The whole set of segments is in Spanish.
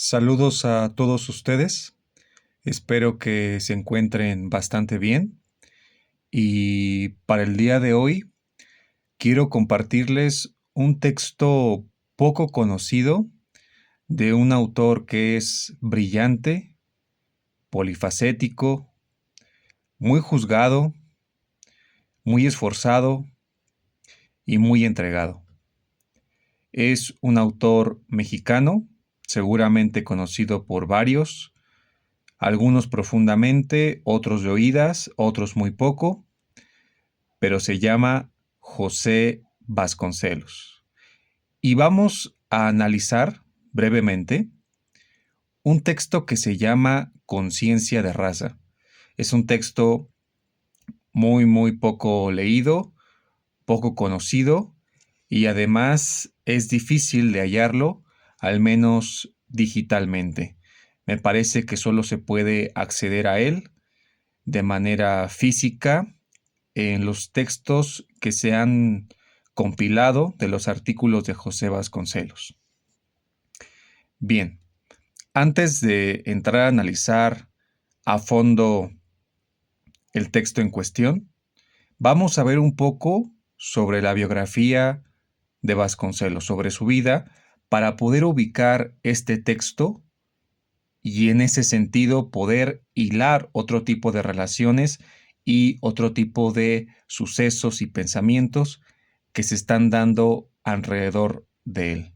Saludos a todos ustedes. Espero que se encuentren bastante bien. Y para el día de hoy quiero compartirles un texto poco conocido de un autor que es brillante, polifacético, muy juzgado, muy esforzado y muy entregado. Es un autor mexicano, seguramente conocido por varios, algunos profundamente, otros de oídas, otros muy poco, pero se llama José Vasconcelos. Y vamos a analizar brevemente un texto que se llama Conciencia de raza. Es un texto muy poco leído, poco conocido y además es difícil de hallarlo, al menos digitalmente. Me parece que solo se puede acceder a él de manera física en los textos que se han compilado de los artículos de José Vasconcelos. Bien, antes de entrar a analizar a fondo el texto en cuestión, vamos a ver un poco sobre la biografía de Vasconcelos, sobre su vida, para poder ubicar este texto y en ese sentido poder hilar otro tipo de relaciones y otro tipo de sucesos y pensamientos que se están dando alrededor de él.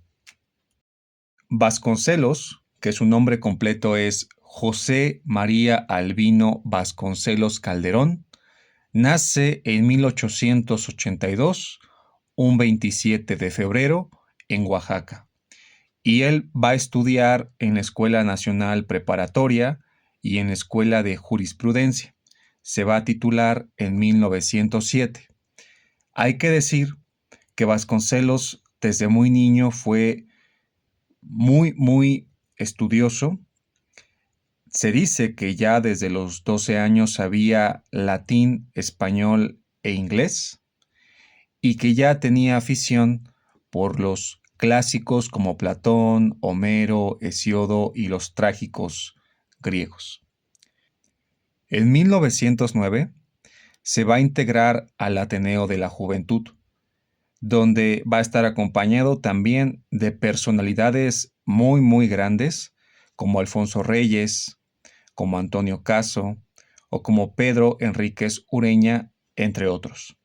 Vasconcelos, que su nombre completo es José María Albino Vasconcelos Calderón, nace en 1882, un 27 de febrero, en Oaxaca. Y él va a estudiar en la Escuela Nacional Preparatoria y en la Escuela de Jurisprudencia. Se va a titular en 1907. Hay que decir que Vasconcelos desde muy niño fue muy estudioso. Se dice que ya desde los 12 años sabía latín, español e inglés y que ya tenía afición por los clásicos como Platón, Homero, Hesiodo y los trágicos griegos. En 1909 se va a integrar al Ateneo de la Juventud, donde va a estar acompañado también de personalidades muy grandes, como Alfonso Reyes, como Antonio Caso o como Pedro Enríquez Ureña, entre otros.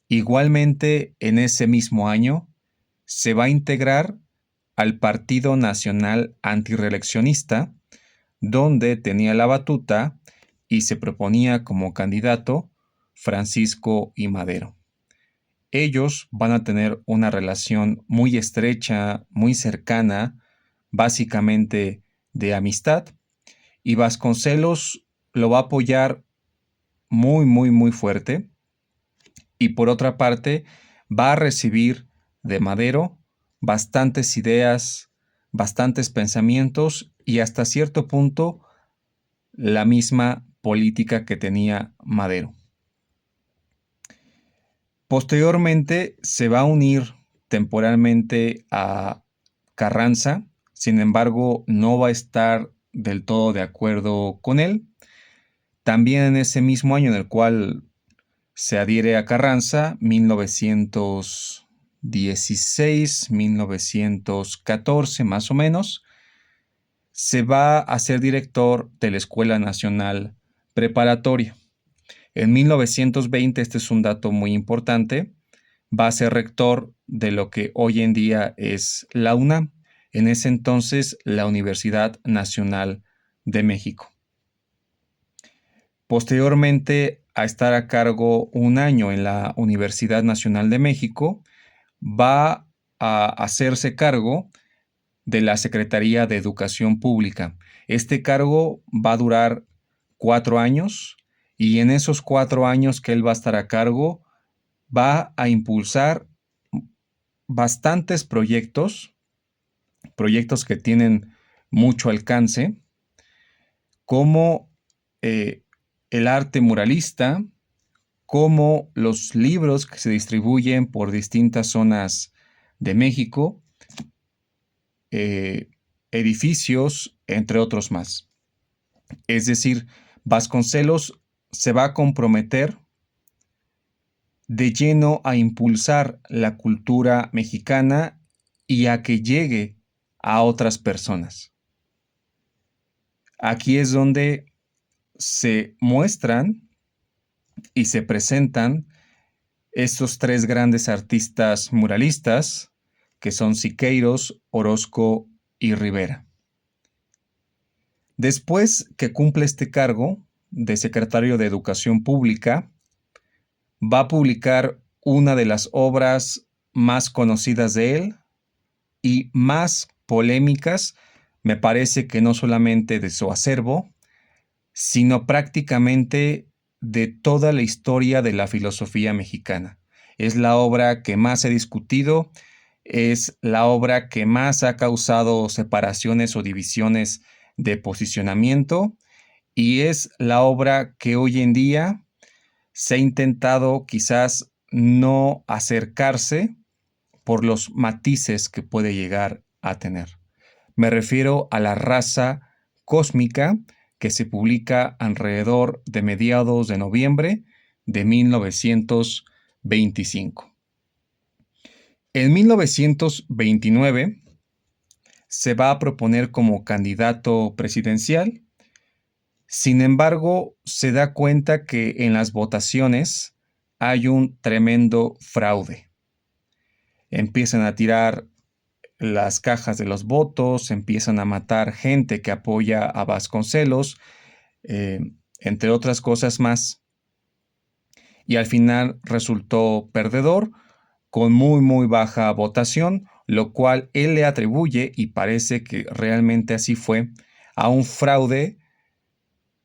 Igualmente, en ese mismo año, se va a integrar al Partido Nacional Antirreeleccionista, donde tenía la batuta y se proponía como candidato Francisco I. Madero. Ellos van a tener una relación muy estrecha, muy cercana, básicamente de amistad, y Vasconcelos lo va a apoyar muy fuerte, y por otra parte va a recibir de Madero bastantes ideas, bastantes pensamientos y hasta cierto punto la misma política que tenía Madero. Posteriormente se va a unir temporalmente a Carranza, sin embargo no va a estar del todo de acuerdo con él. También en ese mismo año en el cual se adhiere a Carranza, 1916, 1914 más o menos, se va a ser director de la Escuela Nacional Preparatoria. En 1920, este es un dato muy importante, va a ser rector de lo que hoy en día es la UNAM, en ese entonces la Universidad Nacional de México. Posteriormente a estar a cargo un año en la Universidad Nacional de México, va a hacerse cargo de la Secretaría de Educación Pública. Este cargo va a durar 4 años y en esos 4 años que él va a estar a cargo, va a impulsar bastantes proyectos que tienen mucho alcance, como el arte muralista, como los libros que se distribuyen por distintas zonas de México, edificios, entre otros más. Es decir, Vasconcelos se va a comprometer de lleno a impulsar la cultura mexicana y a que llegue a otras personas. Aquí es donde se muestran y se presentan estos tres grandes artistas muralistas, que son Siqueiros, Orozco y Rivera. Después que cumple este cargo de secretario de Educación Pública, va a publicar una de las obras más conocidas de él y más polémicas, me parece que no solamente de su acervo, sino prácticamente de toda la historia de la filosofía mexicana. Es la obra que más he discutido, es la obra que más ha causado separaciones o divisiones de posicionamiento y es la obra que hoy en día se ha intentado quizás no acercarse por los matices que puede llegar a tener. Me refiero a la raza cósmica que se publica alrededor de mediados de noviembre de 1925. En 1929 se va a proponer como candidato presidencial. Sin embargo, se da cuenta que en las votaciones hay un tremendo fraude. Empiezan a tirar las cajas de los votos, empiezan a matar gente que apoya a Vasconcelos, eh, entre otras cosas más. Y al final resultó perdedor con muy baja votación, lo cual él le atribuye, y parece que realmente así fue, a un fraude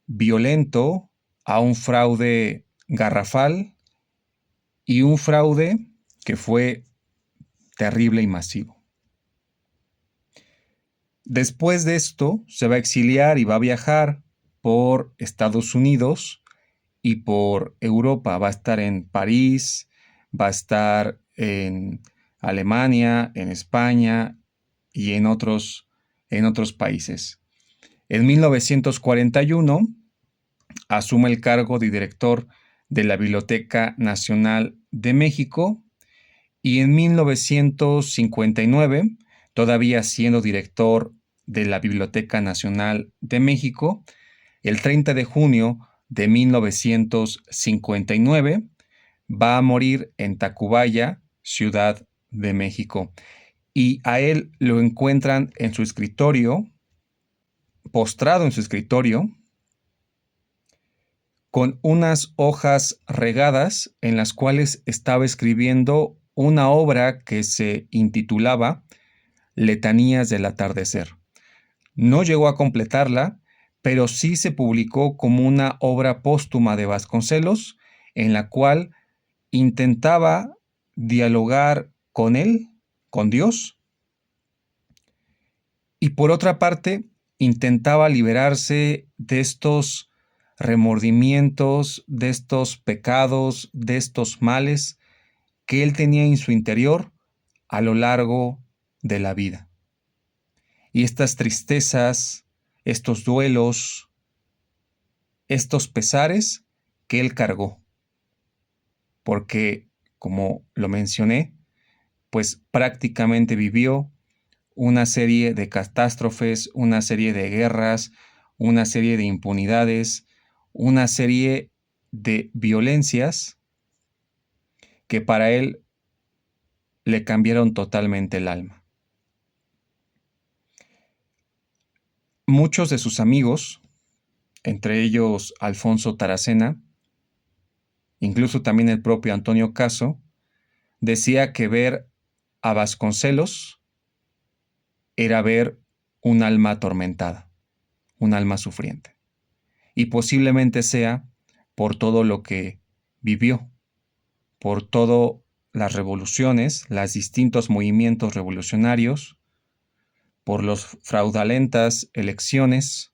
violento, a un fraude garrafal y un fraude que fue terrible y masivo. Después de esto, se va a exiliar y va a viajar por Estados Unidos y por Europa. Va a estar en París, va a estar en Alemania, en España y en otros países. En 1941 asume el cargo de director de la Biblioteca Nacional de México y en 1959, todavía siendo director de la Biblioteca Nacional de México, el 30 de junio de 1959 va a morir en Tacubaya, Ciudad de México. Y a él lo encuentran en su escritorio, postrado en su escritorio, con unas hojas regadas en las cuales estaba escribiendo una obra que se intitulaba Letanías del atardecer. No llegó a completarla, pero sí se publicó como una obra póstuma de Vasconcelos, en la cual intentaba dialogar con él, con Dios, y por otra parte intentaba liberarse de estos remordimientos, de estos pecados, de estos males que él tenía en su interior a lo largo de la vida. Y estas tristezas, estos duelos, estos pesares que él cargó. Porque, como lo mencioné, pues prácticamente vivió una serie de catástrofes, una serie de guerras, una serie de impunidades, una serie de violencias que para él le cambiaron totalmente el alma. Muchos de sus amigos, entre ellos Alfonso Taracena, incluso también el propio Antonio Caso, decía que ver a Vasconcelos era ver un alma atormentada, un alma sufriente. Y posiblemente sea por todo lo que vivió, por todas las revoluciones, los distintos movimientos revolucionarios, por las fraudulentas elecciones,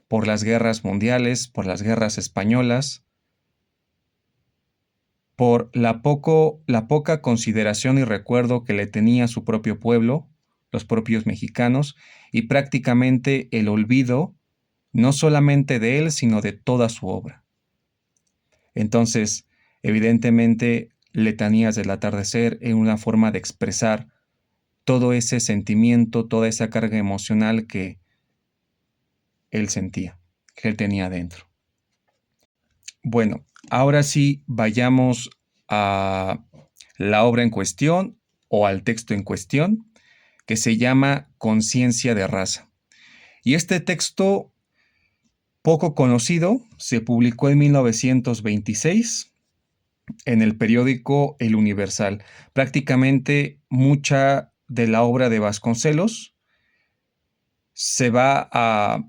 por las guerras mundiales, por las guerras españolas, por la poca consideración y recuerdo que le tenía a su propio pueblo, los propios mexicanos, y prácticamente el olvido no solamente de él, sino de toda su obra. Entonces, evidentemente, Letanías del Atardecer es una forma de expresar todo ese sentimiento, toda esa carga emocional que él sentía, que él tenía dentro. Bueno, ahora sí vayamos a la obra en cuestión o al texto en cuestión, que se llama Conciencia de Raza. Y este texto, poco conocido, se publicó en 1926 en el periódico El Universal. Prácticamente mucha de la obra de Vasconcelos se va a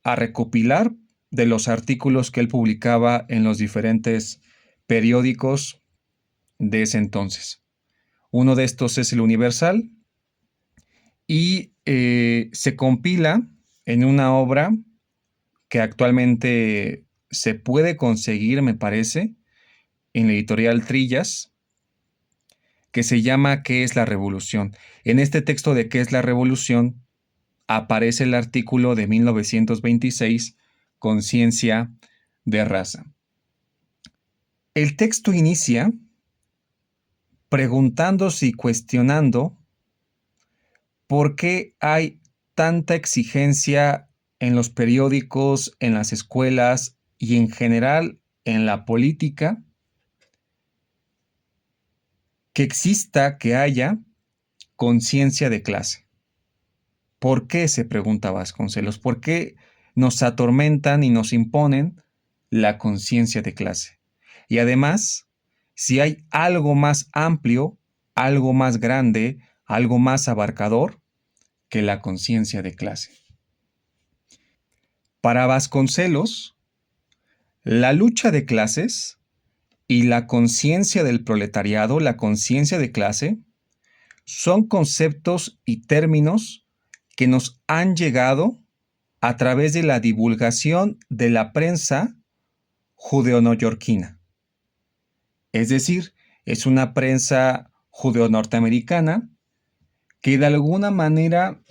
recopilar de los artículos que él publicaba en los diferentes periódicos de ese entonces. Uno de estos es El Universal y se compila en una obra que actualmente se puede conseguir, me parece, en la editorial Trillas, que se llama ¿Qué es la revolución? En este texto de ¿Qué es la revolución? Aparece el artículo de 1926, Conciencia de Raza. El texto inicia preguntándose y cuestionando por qué hay tanta exigencia en los periódicos, en las escuelas y en general en la política, que exista, que haya conciencia de clase. ¿Por qué? Se pregunta Vasconcelos. ¿Por qué nos atormentan y nos imponen la conciencia de clase? Y además, si hay algo más amplio, algo más grande, algo más abarcador que la conciencia de clase. Para Vasconcelos, la lucha de clases y la conciencia del proletariado, la conciencia de clase, son conceptos y términos que nos han llegado a través de la divulgación de la prensa judeo-neoyorquina. Es decir, es una prensa judeo-norteamericana que de alguna manera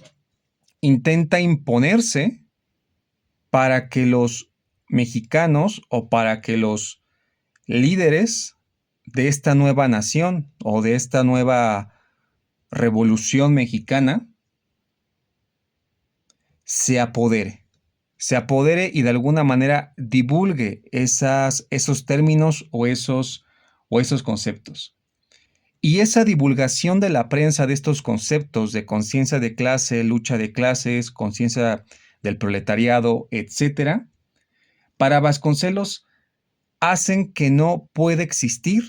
intenta imponerse para que los mexicanos o para que los líderes de esta nueva nación o de esta nueva revolución mexicana se apodere y de alguna manera divulgue esos términos o esos conceptos. Y esa divulgación de la prensa de estos conceptos de conciencia de clase, lucha de clases, conciencia del proletariado, etcétera, para Vasconcelos hacen que no pueda existir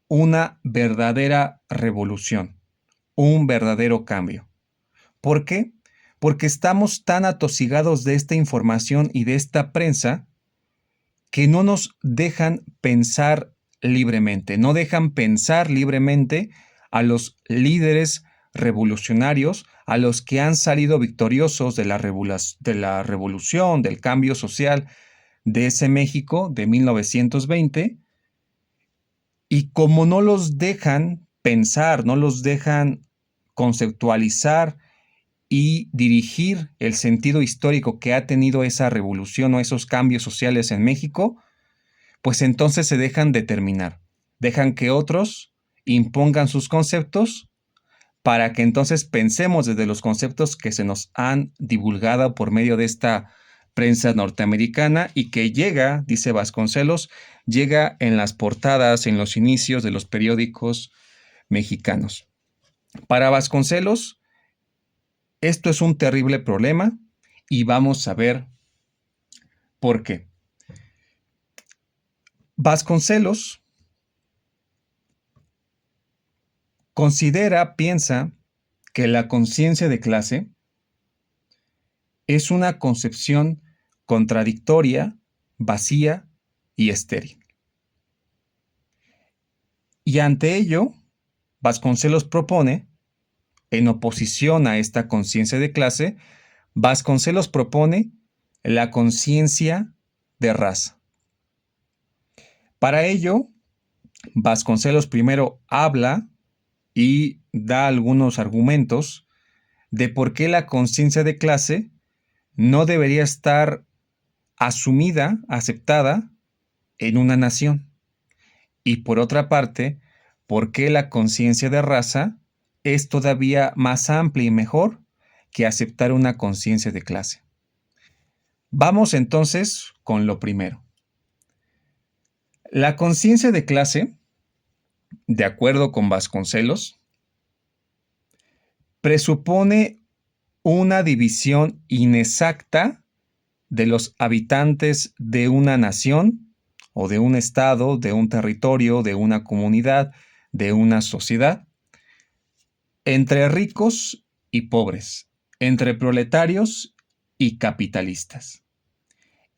una verdadera revolución, un verdadero cambio. ¿Por qué? Porque estamos tan atosigados de esta información y de esta prensa que no nos dejan pensar libremente, no dejan pensar libremente a los líderes revolucionarios, a los que han salido victoriosos de la revolución, del cambio social de ese México de 1920, y como no los dejan pensar, no los dejan conceptualizar y dirigir el sentido histórico que ha tenido esa revolución o esos cambios sociales en México, pues entonces se dejan determinar, dejan que otros impongan sus conceptos para que entonces pensemos desde los conceptos que se nos han divulgado por medio de esta prensa norteamericana y que llega, dice Vasconcelos, llega en las portadas, en los inicios de los periódicos mexicanos. Para Vasconcelos, esto es un terrible problema y vamos a ver por qué. Vasconcelos piensa que la conciencia de clase es una concepción contradictoria, vacía y estéril. Y ante ello, Vasconcelos propone, en oposición a esta conciencia de clase, Vasconcelos propone la conciencia de raza. Para ello, Vasconcelos primero habla y da algunos argumentos de por qué la conciencia de clase no debería estar asumida, aceptada en una nación. Y por otra parte, por qué la conciencia de raza es todavía más amplia y mejor que aceptar una conciencia de clase. Vamos entonces con lo primero. La conciencia de clase, de acuerdo con Vasconcelos, presupone una división inexacta de los habitantes de una nación o de un estado, de un territorio, de una comunidad, de una sociedad, entre ricos y pobres, entre proletarios y capitalistas.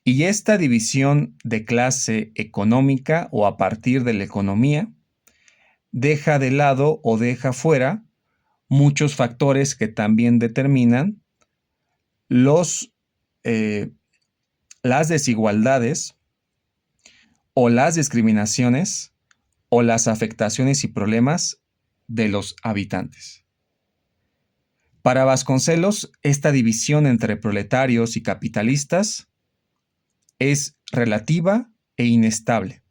Y esta división de clase económica o a partir de la economía deja de lado o deja fuera muchos factores que también determinan los, eh, las desigualdades o las discriminaciones o las afectaciones y problemas de los habitantes. Para Vasconcelos, esta división entre proletarios y capitalistas es relativa e inestable,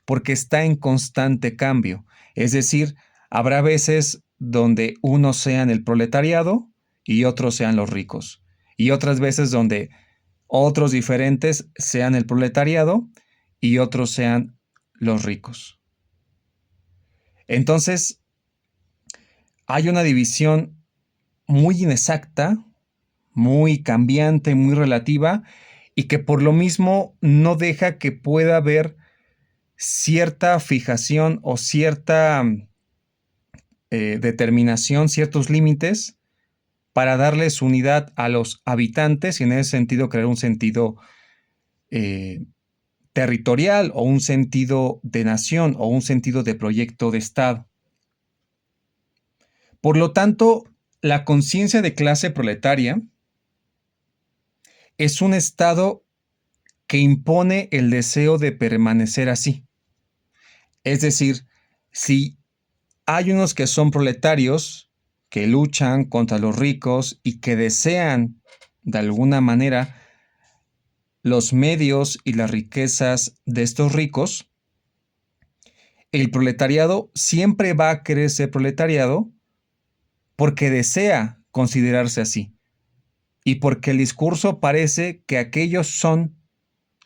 porque está en constante cambio. Es decir, habrá veces donde unos sean el proletariado y otros sean los ricos, y otras veces donde otros diferentes sean el proletariado y otros sean los ricos. Entonces, hay una división muy inexacta, muy cambiante, muy relativa, y que por lo mismo no deja que pueda haber cierta fijación o cierta determinación, ciertos límites para darles unidad a los habitantes y en ese sentido crear un sentido territorial o un sentido de nación o un sentido de proyecto de Estado. Por lo tanto, la conciencia de clase proletaria es un estado que impone el deseo de permanecer así. Es decir, si hay unos que son proletarios, que luchan contra los ricos y que desean, de alguna manera, los medios y las riquezas de estos ricos, el proletariado siempre va a querer ser proletariado porque desea considerarse así y porque el discurso parece que aquellos son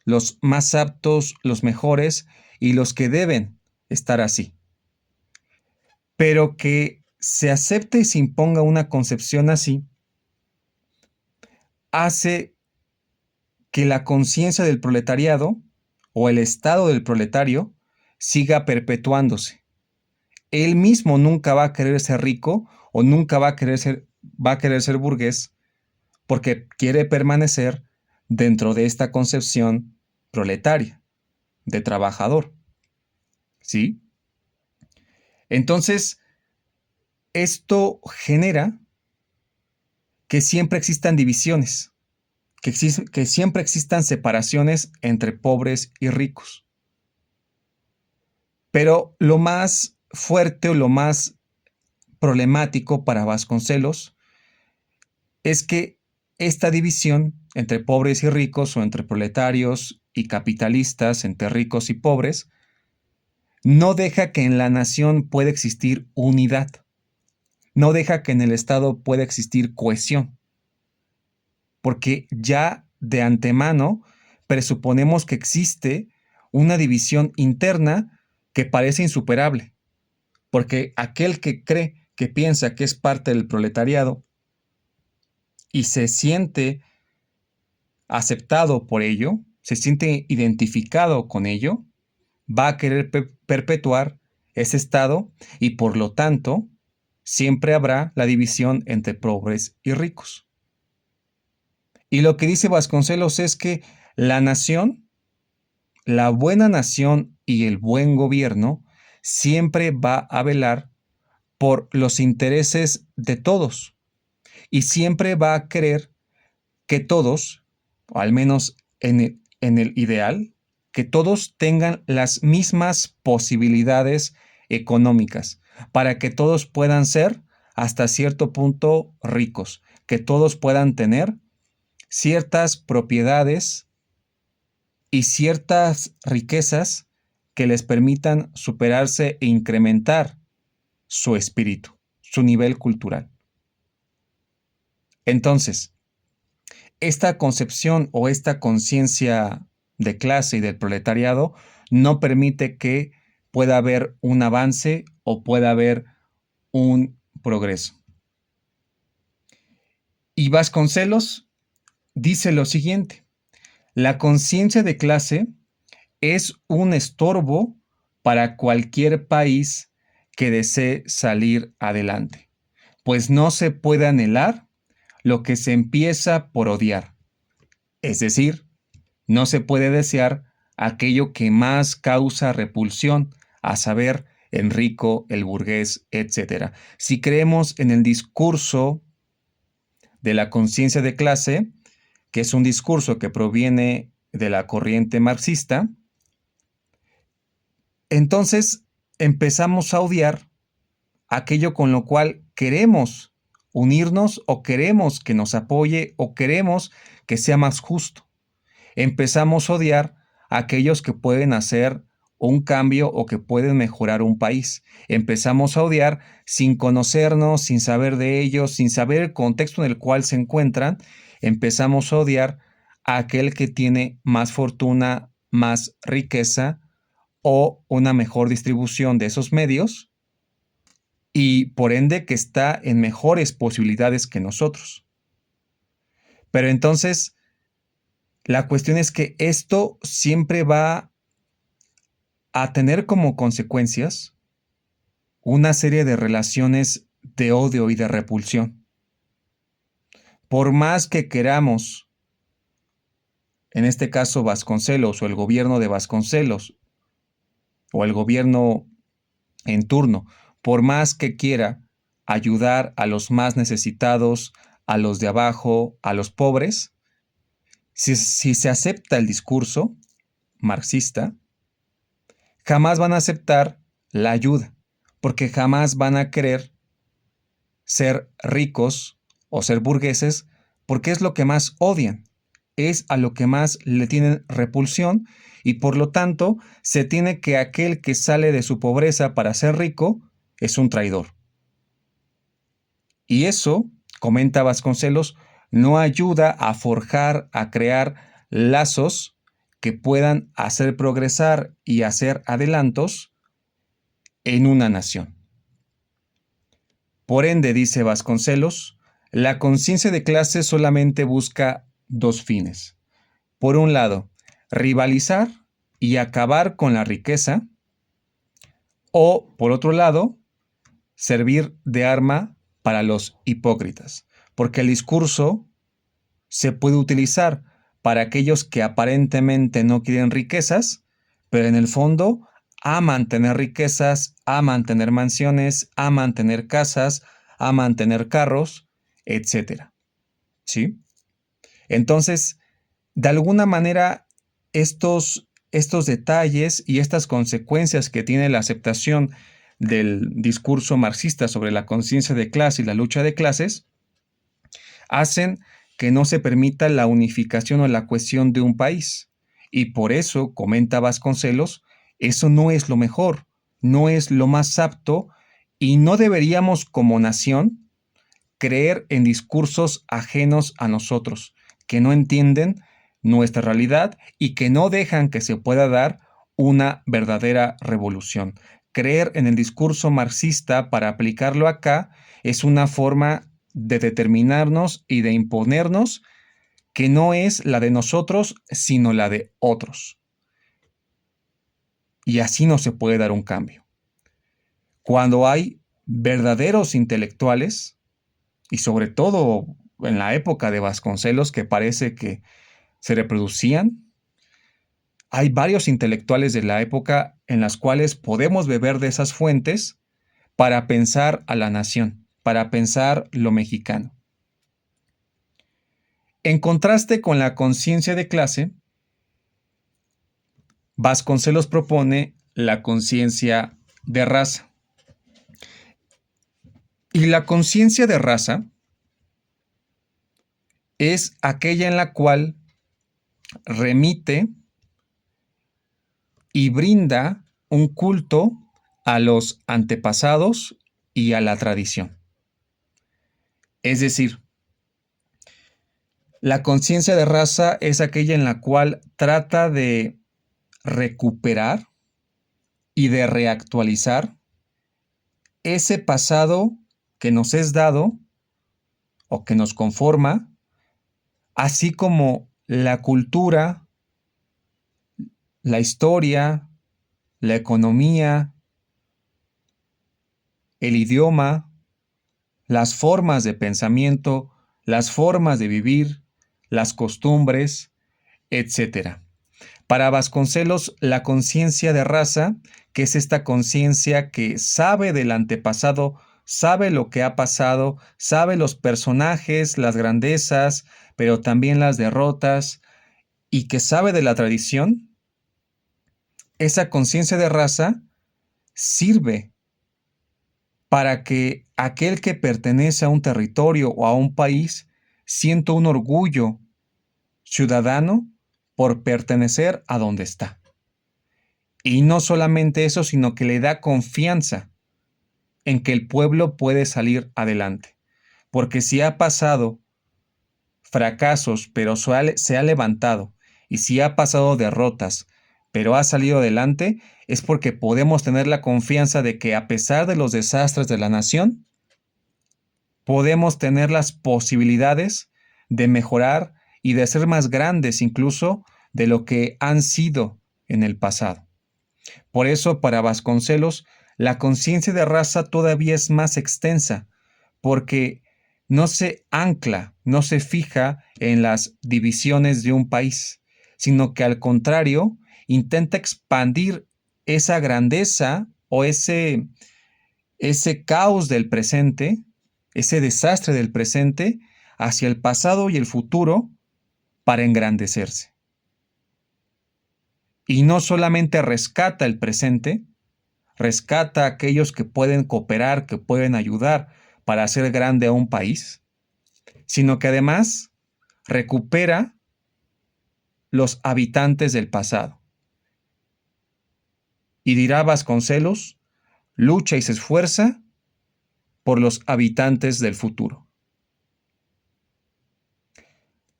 los más aptos, los mejores y los que deben estar así. Pero que se acepte y se imponga una concepción así hace que la conciencia del proletariado o el estado del proletario siga perpetuándose. Él mismo nunca va a querer ser rico o nunca va a querer ser burgués porque quiere permanecer dentro de esta concepción proletaria, de trabajador. ¿Sí? Entonces, esto genera que siempre existan divisiones, que siempre existan separaciones entre pobres y ricos. Pero lo más fuerte o lo más problemático para Vasconcelos es que esta división entre pobres y ricos o entre proletarios y capitalistas, entre ricos y pobres, no deja que en la nación pueda existir unidad, no deja que en el Estado pueda existir cohesión, porque ya de antemano presuponemos que existe una división interna que parece insuperable, porque aquel que cree, que piensa que es parte del proletariado y se siente aceptado por ello, se siente identificado con ello, va a querer perpetuar ese estado y por lo tanto siempre habrá la división entre pobres y ricos. Y lo que dice Vasconcelos es que la nación, la buena nación y el buen gobierno siempre va a velar por los intereses de todos y siempre va a querer que todos, o al menos en el ideal, que todos tengan las mismas posibilidades económicas para que todos puedan ser hasta cierto punto ricos, que todos puedan tener ciertas propiedades y ciertas riquezas que les permitan superarse e incrementar su espíritu, su nivel cultural. Entonces, esta concepción o esta conciencia de clase y del proletariado no permite que pueda haber un avance o pueda haber un progreso. Y Vasconcelos dice lo siguiente: la conciencia de clase es un estorbo para cualquier país que desee salir adelante, pues no se puede anhelar lo que se empieza por odiar. Es decir, no se puede desear aquello que más causa repulsión, a saber, el rico, el burgués, etc. Si creemos en el discurso de la conciencia de clase, que es un discurso que proviene de la corriente marxista, entonces empezamos a odiar aquello con lo cual queremos unirnos o queremos que nos apoye o queremos que sea más justo. Empezamos a odiar a aquellos que pueden hacer un cambio o que pueden mejorar un país. Empezamos a odiar sin conocernos, sin saber de ellos, sin saber el contexto en el cual se encuentran. Empezamos a odiar a aquel que tiene más fortuna, más riqueza o una mejor distribución de esos medios y por ende que está en mejores posibilidades que nosotros. Pero entonces, la cuestión es que esto siempre va a tener como consecuencias una serie de relaciones de odio y de repulsión. Por más que queramos, en este caso Vasconcelos o el gobierno de Vasconcelos o el gobierno en turno, por más que quiera ayudar a los más necesitados, a los de abajo, a los pobres, si se acepta el discurso marxista, jamás van a aceptar la ayuda, porque jamás van a querer ser ricos o ser burgueses, porque es lo que más odian, es a lo que más le tienen repulsión y por lo tanto se tiene que aquel que sale de su pobreza para ser rico es un traidor. Y eso, comenta Vasconcelos, no ayuda a forjar, a crear lazos que puedan hacer progresar y hacer adelantos en una nación. Por ende, dice Vasconcelos, la conciencia de clase solamente busca dos fines. Por un lado, rivalizar y acabar con la riqueza, o por otro lado, servir de arma para los hipócritas, porque el discurso se puede utilizar para aquellos que aparentemente no quieren riquezas, pero en el fondo aman tener riquezas, aman tener mansiones, aman tener casas, aman tener carros, etcétera. ¿Sí? Entonces, de alguna manera, estos detalles y estas consecuencias que tiene la aceptación del discurso marxista sobre la conciencia de clase y la lucha de clases hacen que no se permita la unificación o la cohesión de un país. Y por eso, comenta Vasconcelos, eso no es lo mejor, no es lo más apto y no deberíamos como nación creer en discursos ajenos a nosotros, que no entienden nuestra realidad y que no dejan que se pueda dar una verdadera revolución. Creer en el discurso marxista para aplicarlo acá es una forma de determinarnos y de imponernos que no es la de nosotros, sino la de otros. Y así no se puede dar un cambio. Cuando hay verdaderos intelectuales, y sobre todo en la época de Vasconcelos, que parece que se reproducían, hay varios intelectuales de la época en las cuales podemos beber de esas fuentes para pensar a la nación, para pensar lo mexicano. En contraste con la conciencia de clase, Vasconcelos propone la conciencia de raza. Y la conciencia de raza es aquella en la cual remite y brinda un culto a los antepasados y a la tradición. Es decir, la conciencia de raza es aquella en la cual trata de recuperar y de reactualizar ese pasado que nos es dado o que nos conforma, así como la cultura, la historia, la economía, el idioma, las formas de pensamiento, las formas de vivir, las costumbres, etcétera. Para Vasconcelos, la conciencia de raza, que es esta conciencia que sabe del antepasado, sabe lo que ha pasado, sabe los personajes, las grandezas, pero también las derrotas, y que sabe de la tradición, esa conciencia de raza sirve para que aquel que pertenece a un territorio o a un país sienta un orgullo ciudadano por pertenecer a donde está. Y no solamente eso, sino que le da confianza en que el pueblo puede salir adelante. Porque si ha pasado fracasos, pero se ha levantado, y si ha pasado derrotas, pero ha salido adelante, es porque podemos tener la confianza de que a pesar de los desastres de la nación, podemos tener las posibilidades de mejorar y de ser más grandes incluso de lo que han sido en el pasado. Por eso, para Vasconcelos, la conciencia de raza todavía es más extensa, porque no se ancla, no se fija en las divisiones de un país, sino que al contrario, intenta expandir esa grandeza o ese caos del presente, ese desastre del presente, hacia el pasado y el futuro para engrandecerse. Y no solamente rescata el presente, rescata a aquellos que pueden cooperar, que pueden ayudar para hacer grande a un país, sino que además recupera los habitantes del pasado. Y dirá Vasconcelos, lucha y se esfuerza por los habitantes del futuro.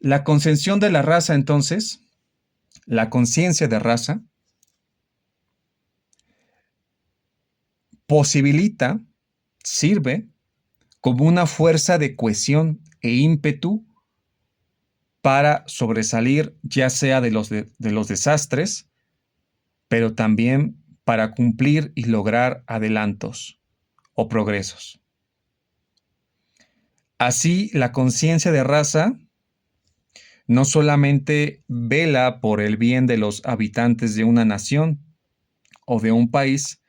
La concepción de la raza, entonces, la conciencia de raza, posibilita, sirve como una fuerza de cohesión e ímpetu para sobresalir ya sea de los desastres, pero también para cumplir y lograr adelantos o progresos. Así, la conciencia de raza no solamente vela por el bien de los habitantes de una nación o de un país,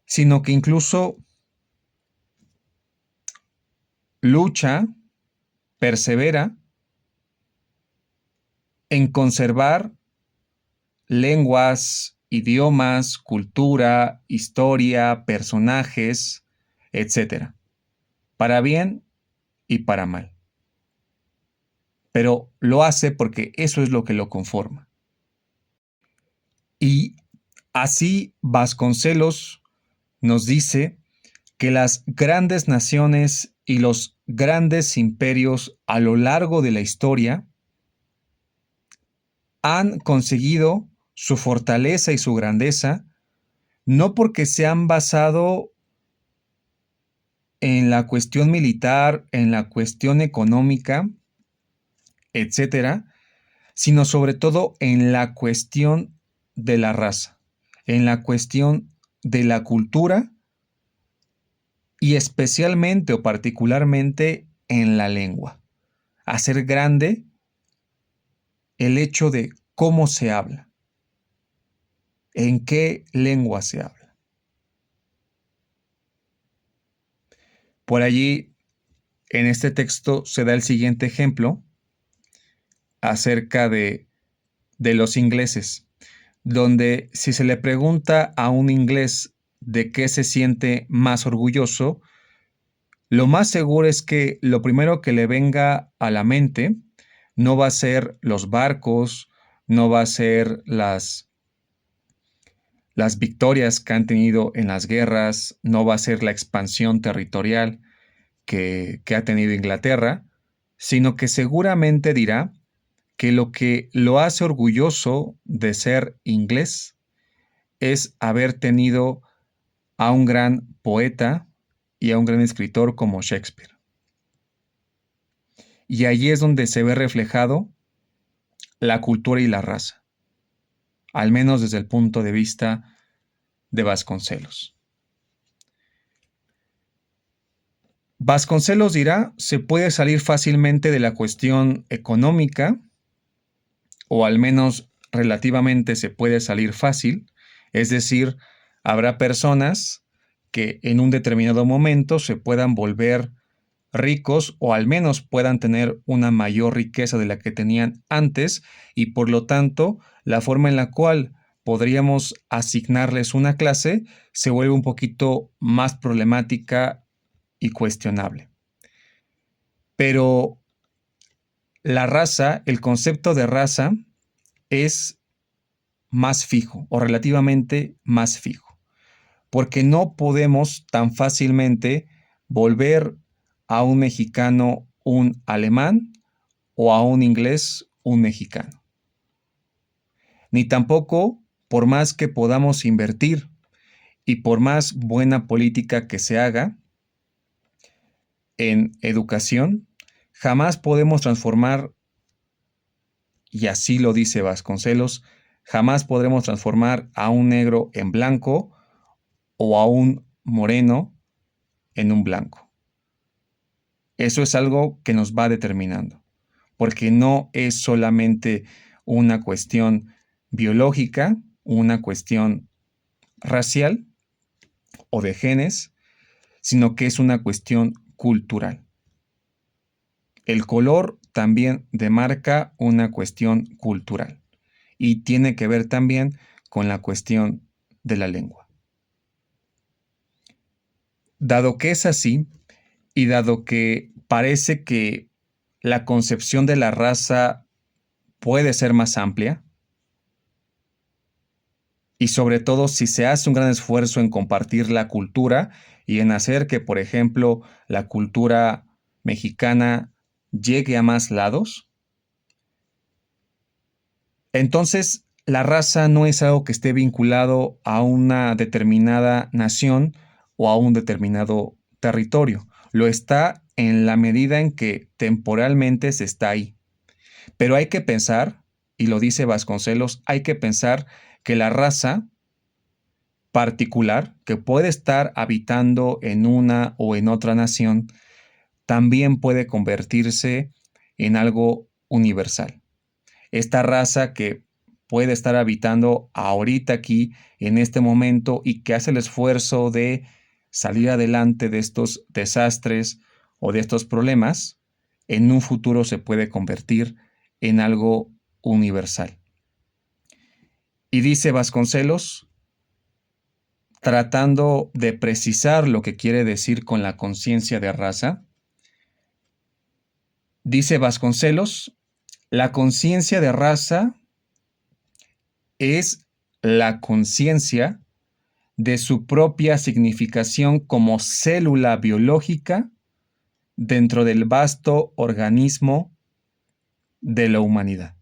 sino que incluso lucha, persevera en conservar lenguas, idiomas, cultura, historia, personajes, etcétera, para bien y para mal. Pero lo hace porque eso es lo que lo conforma. Y así Vasconcelos nos dice que las grandes naciones y los grandes imperios a lo largo de la historia han conseguido su fortaleza y su grandeza no porque se han basado en la cuestión militar, en la cuestión económica, etcétera, sino sobre todo en la cuestión de la raza, en la cuestión de la cultura y especialmente o particularmente en la lengua. Hacer grande el hecho de cómo se habla, en qué lengua se habla. Por allí, en este texto se da el siguiente ejemplo acerca de los ingleses, donde si se le pregunta a un inglés de qué se siente más orgulloso, lo más seguro es que lo primero que le venga a la mente no va a ser los barcos, no va a ser las victorias que han tenido en las guerras, no va a ser la expansión territorial que ha tenido Inglaterra, sino que seguramente dirá que lo que lo hace orgulloso de ser inglés es haber tenido a un gran poeta y a un gran escritor como Shakespeare. Y allí es donde se ve reflejado la cultura y la raza, al menos desde el punto de vista de Vasconcelos. Vasconcelos dirá, se puede salir fácilmente de la cuestión económica, o al menos relativamente se puede salir fácil, es decir, habrá personas que en un determinado momento se puedan volver ricos o al menos puedan tener una mayor riqueza de la que tenían antes y por lo tanto la forma en la cual podríamos asignarles una clase se vuelve un poquito más problemática y cuestionable. Pero la raza, el concepto de raza es más fijo o relativamente más fijo, porque no podemos tan fácilmente volver a un mexicano un alemán o a un inglés un mexicano. Ni tampoco, por más que podamos invertir y por más buena política que se haga en educación, jamás podemos transformar, y así lo dice Vasconcelos, jamás podremos transformar a un negro en blanco o a un moreno en un blanco. Eso es algo que nos va determinando, porque no es solamente una cuestión biológica, una cuestión racial o de genes, sino que es una cuestión cultural. El color también demarca una cuestión cultural y tiene que ver también con la cuestión de la lengua. Dado que es así, y dado que parece que la concepción de la raza puede ser más amplia, y sobre todo si se hace un gran esfuerzo en compartir la cultura y en hacer que, por ejemplo, la cultura mexicana llegue a más lados, entonces la raza no es algo que esté vinculado a una determinada nación o a un determinado territorio. Lo está en la medida en que temporalmente se está ahí. Pero hay que pensar, y lo dice Vasconcelos, hay que pensar que la raza particular que puede estar habitando en una o en otra nación también puede convertirse en algo universal. Esta raza que puede estar habitando ahorita aquí, en este momento, y que hace el esfuerzo de salir adelante de estos desastres o de estos problemas, en un futuro se puede convertir en algo universal. Y dice Vasconcelos, tratando de precisar lo que quiere decir con la conciencia de raza, dice Vasconcelos, la conciencia de raza es la conciencia de su propia significación como célula biológica dentro del vasto organismo de la humanidad.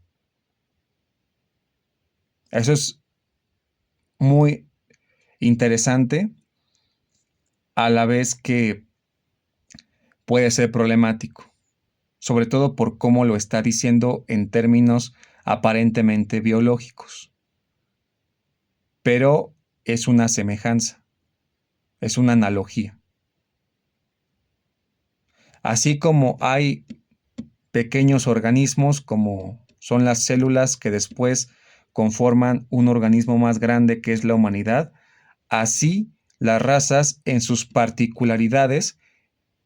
Eso es muy interesante, a la vez que puede ser problemático, sobre todo por cómo lo está diciendo en términos aparentemente biológicos. Pero es una semejanza, es una analogía. Así como hay pequeños organismos como son las células que después conforman un organismo más grande que es la humanidad, así las razas en sus particularidades,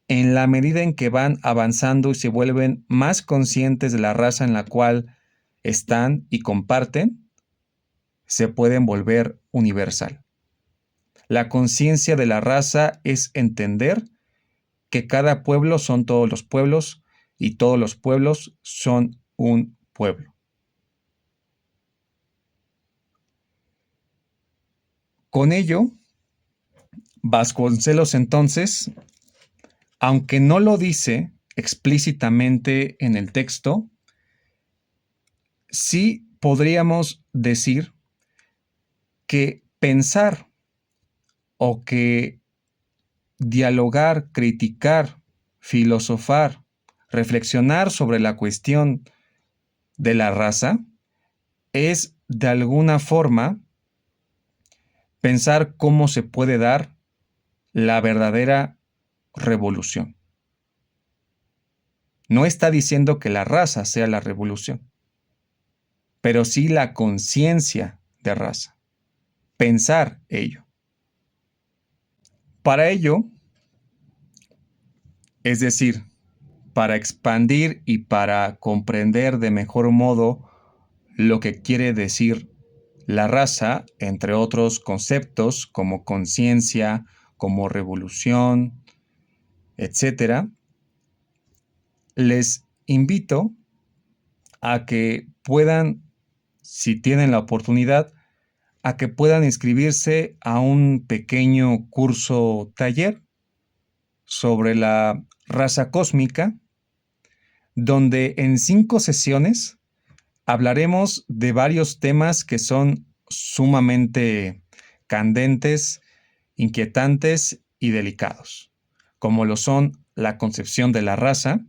en la medida en que van avanzando y se vuelven más conscientes de la raza en la cual están y comparten, se pueden volver universal. La conciencia de la raza es entender que cada pueblo son todos los pueblos y todos los pueblos son un pueblo. Con ello, Vasconcelos entonces, aunque no lo dice explícitamente en el texto, sí podríamos decir que pensar o que dialogar, criticar, filosofar, reflexionar sobre la cuestión de la raza es de alguna forma pensar cómo se puede dar la verdadera revolución. No está diciendo que la raza sea la revolución, pero sí la conciencia de raza. Pensar ello. Para ello, es decir, para expandir y para comprender de mejor modo lo que quiere decir la raza, entre otros conceptos como conciencia, como revolución, etc., les invito a que puedan, si tienen la oportunidad, a que puedan inscribirse a un pequeño curso taller sobre la raza cósmica, donde en 5 sesiones hablaremos de varios temas que son sumamente candentes, inquietantes y delicados, como lo son la concepción de la raza,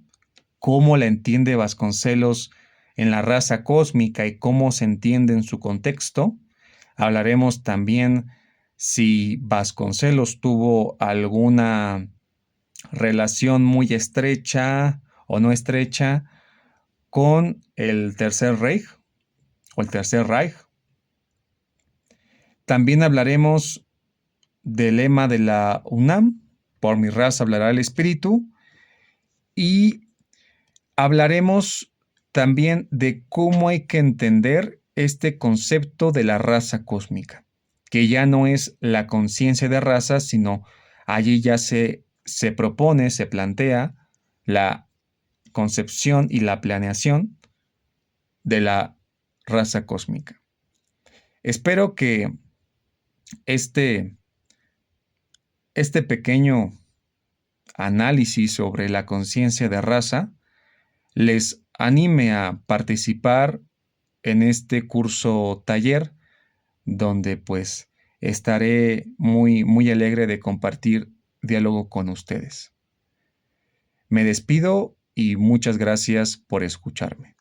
cómo la entiende Vasconcelos en la raza cósmica y cómo se entiende en su contexto. Hablaremos también si Vasconcelos tuvo alguna relación muy estrecha o no estrecha con el Tercer Reich o el Tercer Reich. También hablaremos del lema de la UNAM, por mi raza hablará el espíritu, y hablaremos también de cómo hay que entender este concepto de la raza cósmica, que ya no es la conciencia de raza, sino allí ya se propone, se plantea la concepción y la planeación de la raza cósmica. Espero que este pequeño análisis sobre la conciencia de raza les anime a participar en este curso taller, donde pues estaré muy alegre de compartir diálogo con ustedes. Me despido y muchas gracias por escucharme.